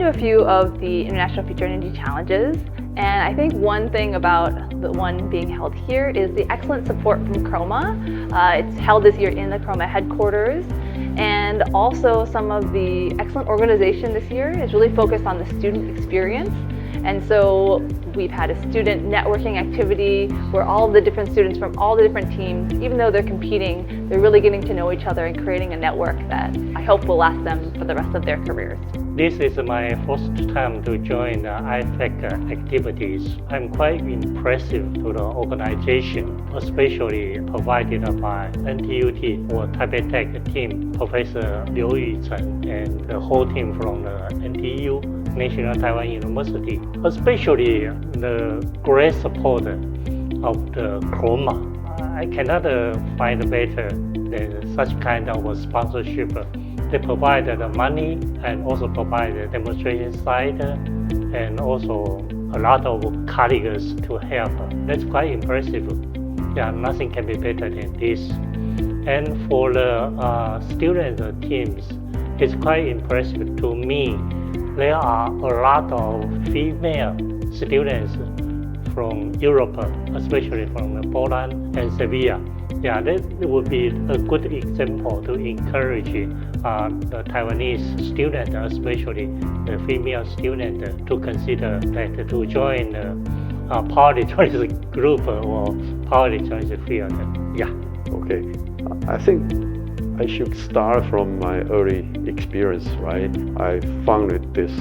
a few of the International Future Energy Challenges, and I think one thing about the one being held here is the excellent support from Chroma. It's held this year in the Chroma headquarters, and also some of the excellent organization this year is really focused on the student experience. And so we've had a student networking activity where all of the different students from all the different teams, even though they're competing, they're really getting to know each other and creating a network that I hope will last them for the rest of their careers. This is my first time to join the IFEC activities. I'm quite impressed to the organization, especially provided by NTUT or Taipei Tech team, Professor Liu Yuchen and the whole team from the NTU, National Taiwan University, especially the great support of the Chroma. I cannot find better than such kind of sponsorship. They provide the money and also provide the demonstration site and also a lot of colleagues to help. That's quite impressive. Yeah, nothing can be better than this. And for the student teams, it's quite impressive to me. There are a lot of female students from Europe, especially from Poland and Serbia. Yeah, that would be a good example to encourage the Taiwanese student, especially the female student, to consider that to join a power electronics group or power electronics field. Yeah. Okay, I think I should start from my early experience, right? I founded this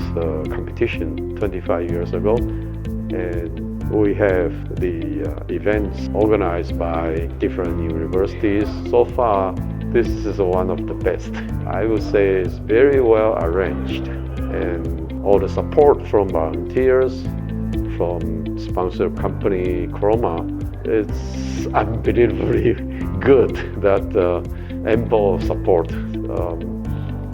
competition 25 years ago, and we have the events organized by different universities. So far, this is one of the best. I would say it's very well arranged, and all the support from volunteers, from sponsor company Chroma, it's unbelievably good that ample support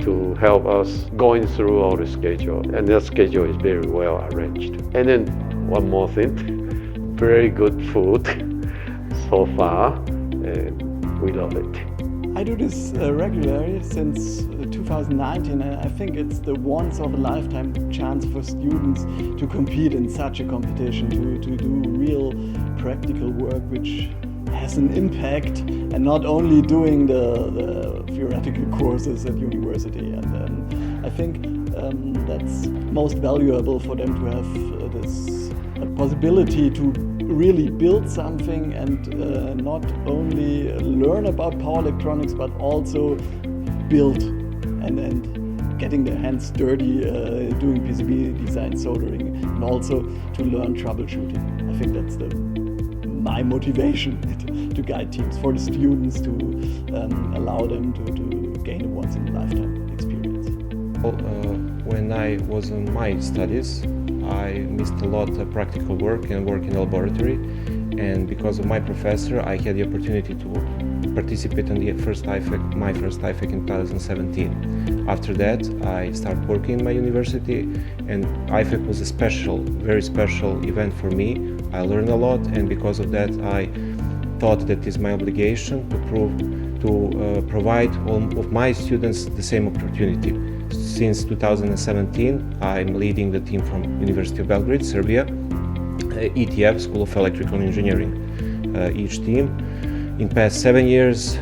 to help us going through all the schedule, and that schedule is very well arranged. And then one more thing, very good food so far, and we love it. I do this regularly since 2019, and I think it's the once of a lifetime chance for students to compete in such a competition, to do real practical work which has an impact, and not only doing the theoretical courses at university. And I think that's most valuable for them to have this possibility to really build something and not only learn about power electronics, but also build and getting their hands dirty doing PCB design, soldering, and also to learn troubleshooting. I think that's my motivation to guide teams for the students, to allow them to gain a once-in-a-lifetime experience. When I was on my studies, I missed a lot of practical work and work in the laboratory, and because of my professor, I had the opportunity to participate in the my first IFEC in 2017. After that, I started working in my university, and IFEC was a very special event for me. I learned a lot, and because of that, I thought that it is my obligation to provide all of my students the same opportunity. Since 2017, I'm leading the team from University of Belgrade, Serbia, ETF, School of Electrical Engineering, each team. In past 7 years,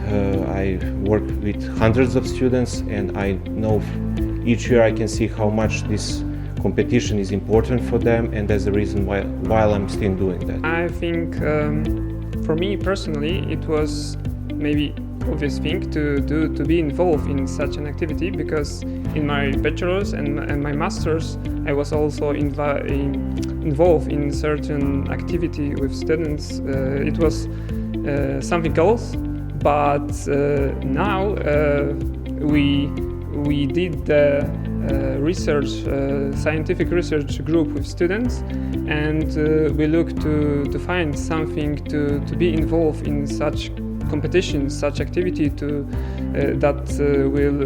I worked with hundreds of students, and I know each year I can see how much this competition is important for them, and that's the reason why I'm still doing that. I think for me personally, it was maybe obvious thing to be involved in such an activity, because in my bachelor's and my master's I was also involved in certain activity with students. It was something else, but now we did the scientific research group with students, and we look to find something to be involved in such competitions, such activity that will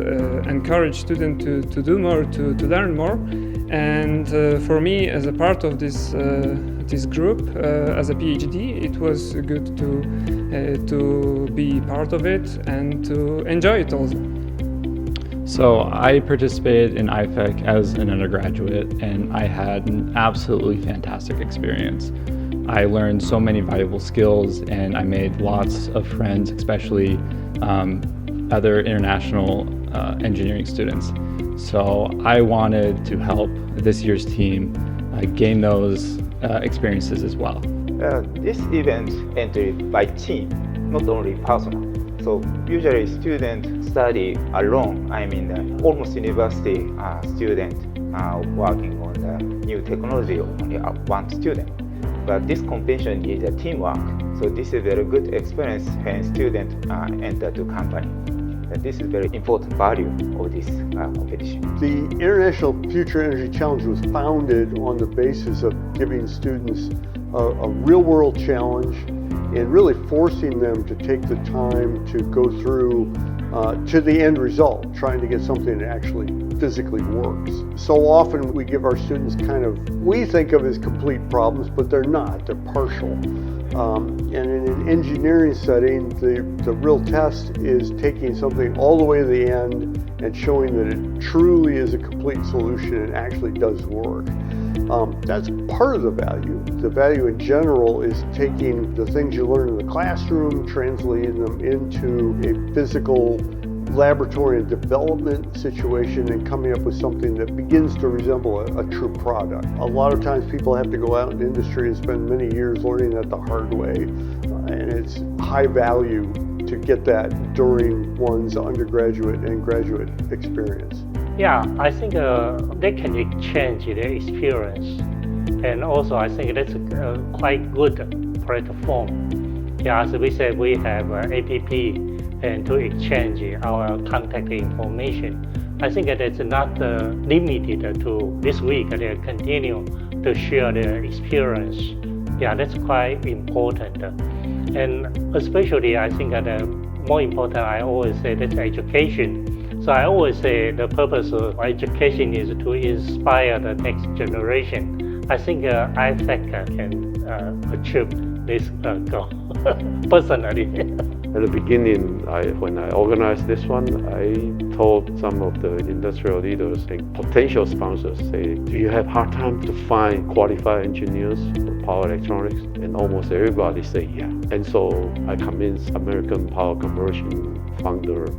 encourage students to do more, to learn more. And for me, as a part of this group, as a PhD, it was good to be part of it and to enjoy it also. So I participated in IFEC as an undergraduate, and I had an absolutely fantastic experience. I learned so many valuable skills, and I made lots of friends, especially other international engineering students. So I wanted to help this year's team gain those experiences as well. This event entered by team, not only personal. So usually students study alone. I mean, almost university student working on the new technology, only one student. But this competition is a teamwork. So this is a very good experience when students enter the company. And this is very important value of this competition. The International Future Energy Challenge was founded on the basis of giving students a real-world challenge and really forcing them to take the time to go through to the end result, trying to get something that actually physically works. So often we give our students we think of as complete problems, but they're not, they're partial. And in an engineering setting, the real test is taking something all the way to the end and showing that it truly is a complete solution and actually does work. That's part of the value. The value in general is taking the things you learn in the classroom, translating them into a physical laboratory and development situation and coming up with something that begins to resemble a true product. A lot of times people have to go out in industry and spend many years learning that the hard way, and it's high value to get that during one's undergraduate and graduate experience. Yeah, I think they can exchange their experience, and also I think that's a quite good platform. Yeah, as we said, we have APP and to exchange our contact information. I think that it's not limited to this week. They continue to share their experience. Yeah, that's quite important. And especially, I think that more important, I always say that's education. So I always say the purpose of education is to inspire the next generation. I think IFEC can achieve this goal personally. At the beginning, when I organized this one, I told some of the industrial leaders and potential sponsors, say, do you have hard time to find qualified engineers for power electronics? And almost everybody say yeah. And so I convinced American Power Conversion founder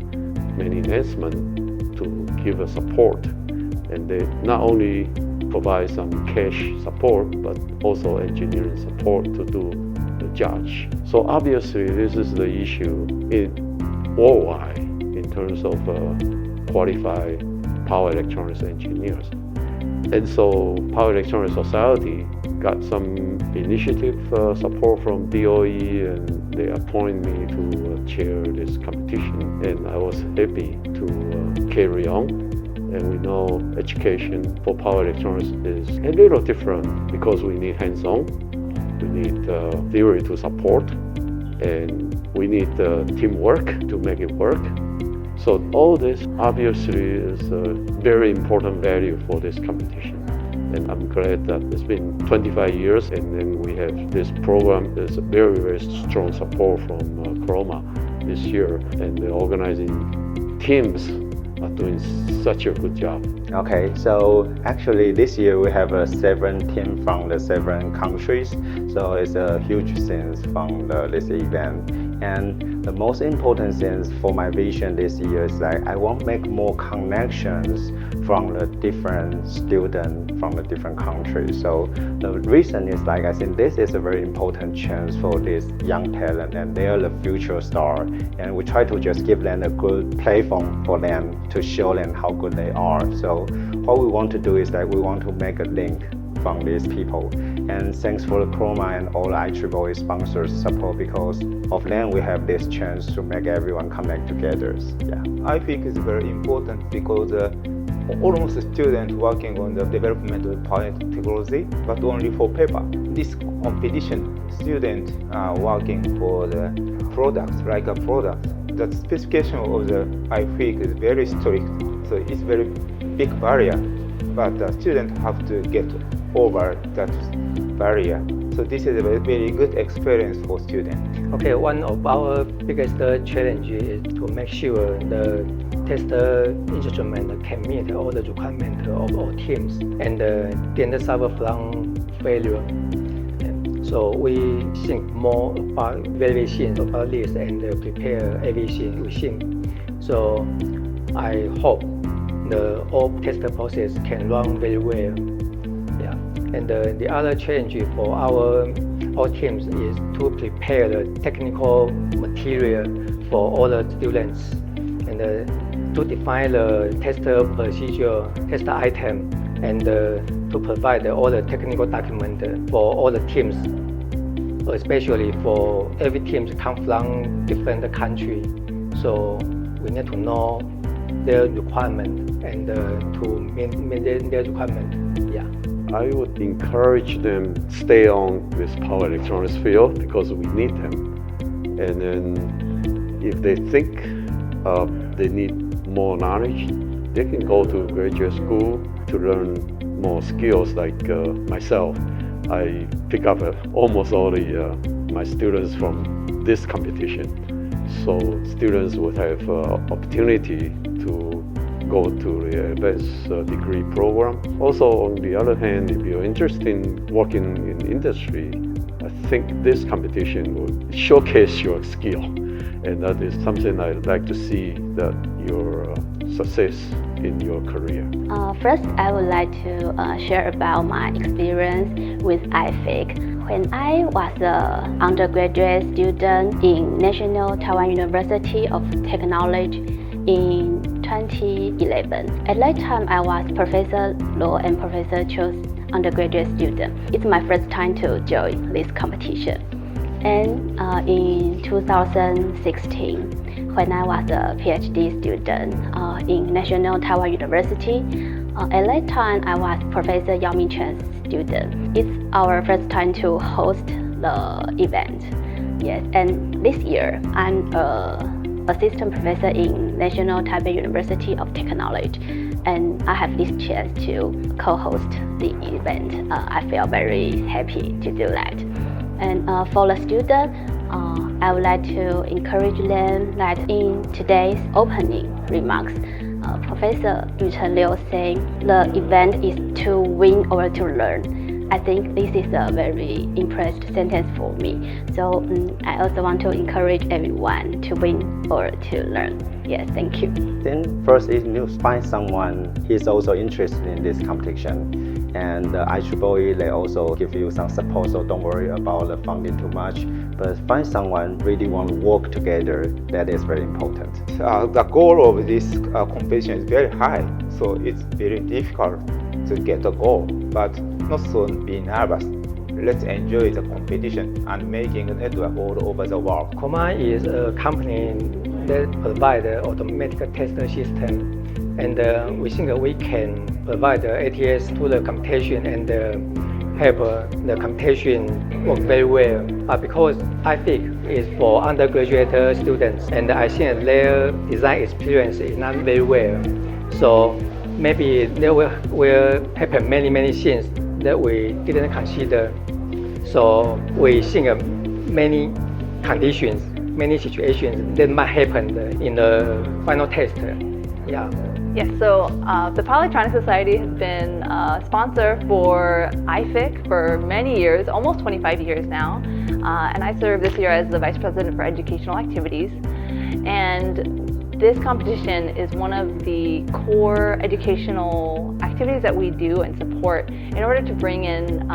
Manny Nesman to give us support. And they not only provide some cash support, but also engineering support to do the judge. So obviously this is the issue worldwide in terms of qualified power electronics engineers. And so Power Electronics Society got some initiative support from DOE, and they appointed me to chair this competition. And I was happy to carry on. And we know education for power electronics is a little different because we need hands-on, we need theory to support, and we need teamwork to make it work. So all this obviously is a very important value for this competition. And I'm glad that it's been 25 years, and then we have this program. There's a very, very strong support from Chroma this year, and the organizing teams are doing such a good job. Okay, so actually this year we have 7 teams from the 7 countries, so it's a huge sense from this event. And the most important thing for my vision this year is that I want to make more connections from the different students from the different countries. So the reason is I think this is a very important chance for this young talent, and they are the future star. And we try to just give them a good platform for them to show them how good they are. So what we want to do is that we want to make a link from these people. And thanks for the Chroma and all the IEEE sponsors support, because of them we have this chance to make everyone connect together. Yeah. I think it's very important because almost students working on the development of power technology, but only for paper. This competition, students are working for the products, like a product. The specification of the IFEC is very strict, so it's very big barrier, but the students have to get over that barrier. So this is a very good experience for students. Okay, one of our biggest challenge is to make sure the tester instrument can meet all the requirements of all teams and didn't suffer from failure. So we think more about variations about this and prepare everything we think. So I hope the all tester process can run very well. Yeah. And the other challenge for our teams is to prepare the technical material for all the students and to define the tester procedure, tester item, and to provide all the technical document for all the teams, especially for every team come from different country. So we need to know their requirement and to meet their requirement. Yeah. I would encourage them to stay on this power electronics field because we need them. And then if they think they need more knowledge, they can go to graduate school to learn more skills like myself. I pick up almost all my students from this competition. So students would have opportunity to go to the advanced degree program. Also, on the other hand, if you're interested in working in industry, I think this competition will showcase your skill. And that is something I'd like to see, that your success in your career. First, I would like to share about my experience with IFEC. When I was an undergraduate student in National Taiwan University of Technology in 2011. At that time, I was Professor Luo and Professor Chu's undergraduate student. It's my first time to join this competition. And in 2016, when I was a PhD student in National Taiwan University, at that time I was Professor Yao Ming Chen's student. It's our first time to host the event. Yes, and this year I'm assistant professor in National Taipei University of Technology, and I have this chance to co-host the event. I feel very happy to do that. And for the student, I would like to encourage them that in today's opening remarks, Professor Yuchen Liu saying the event is to win or to learn. I think this is a very impressive sentence for me. So I also want to encourage everyone to win or to learn. Yes, thank you. Then first is you find someone who's also interested in this competition. And IEEE, they also give you some support, so don't worry about the funding too much. But find someone really want to work together. That is very important. The goal of this competition is very high, so it's very difficult to get the goal. But not so be nervous. Let's enjoy the competition and making a network all over the world. Chroma is a company that provides an automatic tester system. And we think we can provide the ATS to the computation and help the computation work very well. Because IFEC is for undergraduate students, and I think their design experience is not very well. So maybe there will happen many things that we didn't consider. So we think of many conditions, many situations that might happen in the final test. Yeah. Yes, so the Power Electronics Society has been a sponsor for IFEC for many years, almost 25 years now. And I serve this year as the Vice President for Educational Activities. And this competition is one of the core educational activities that we do and support in order to bring in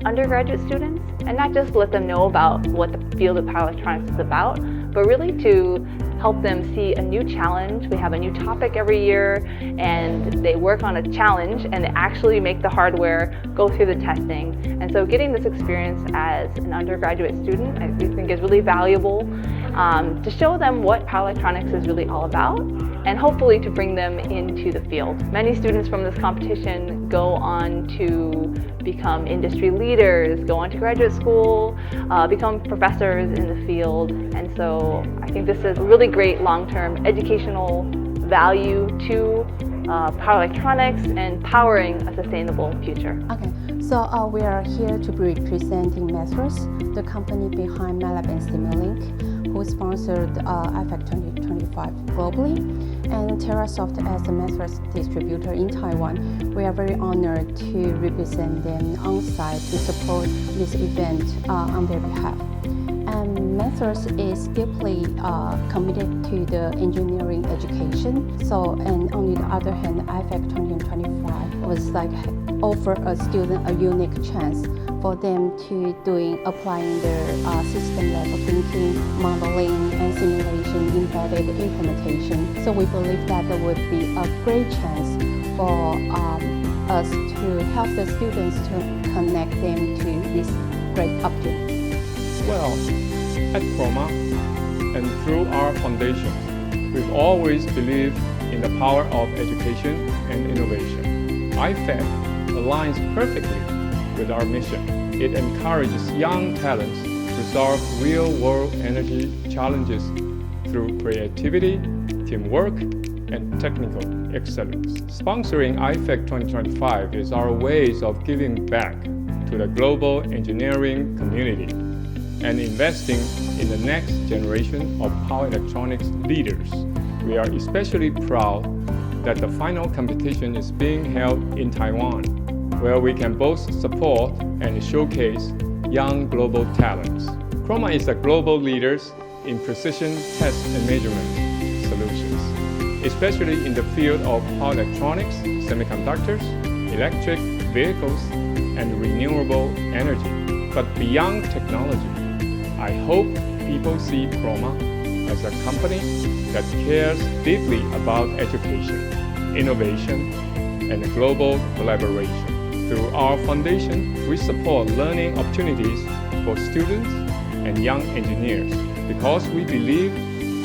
undergraduate students and not just let them know about what the field of power electronics is about, but really to help them see a new challenge. We have a new topic every year, and they work on a challenge and they actually make the hardware, go through the testing. And so getting this experience as an undergraduate student, I think is really valuable to show them what power electronics is really all about, and hopefully to bring them into the field. Many students from this competition go on to become industry leaders, go on to graduate school, become professors in the field. And so I think this is a really great long-term educational value to power electronics and powering a sustainable future. Okay, so we are here to be presenting Metros, the company behind MATLAB and Simulink, who sponsored IFEC 2025 globally. And TerraSoft, as a Mathras distributor in Taiwan, we are very honored to represent them on site to support this event on their behalf. And Mathras is deeply committed to the engineering education. So, and on the other hand, IFEC 2025 was like offer a student a unique chance for them to applying their system level thinking, modeling, and simulation embedded implementation. So we believe that there would be a great chance for us to help the students to connect them to this great object. Well, at Chroma and through our foundation, we've always believed in the power of education and innovation. IFEC aligns perfectly with our mission. It encourages young talents to solve real-world energy challenges through creativity, teamwork, and technical excellence. Sponsoring IFEC 2025 is our ways of giving back to the global engineering community and investing in the next generation of power electronics leaders. We are especially proud that the final competition is being held in Taiwan, where we can both support and showcase young global talents. Chroma is a global leader in precision test and measurement solutions, especially in the field of power electronics, semiconductors, electric vehicles, and renewable energy. But beyond technology, I hope people see Chroma as a company that cares deeply about education, innovation, and global collaboration. Through our foundation, we support learning opportunities for students and young engineers because we believe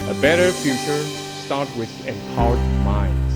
a better future starts with empowered minds.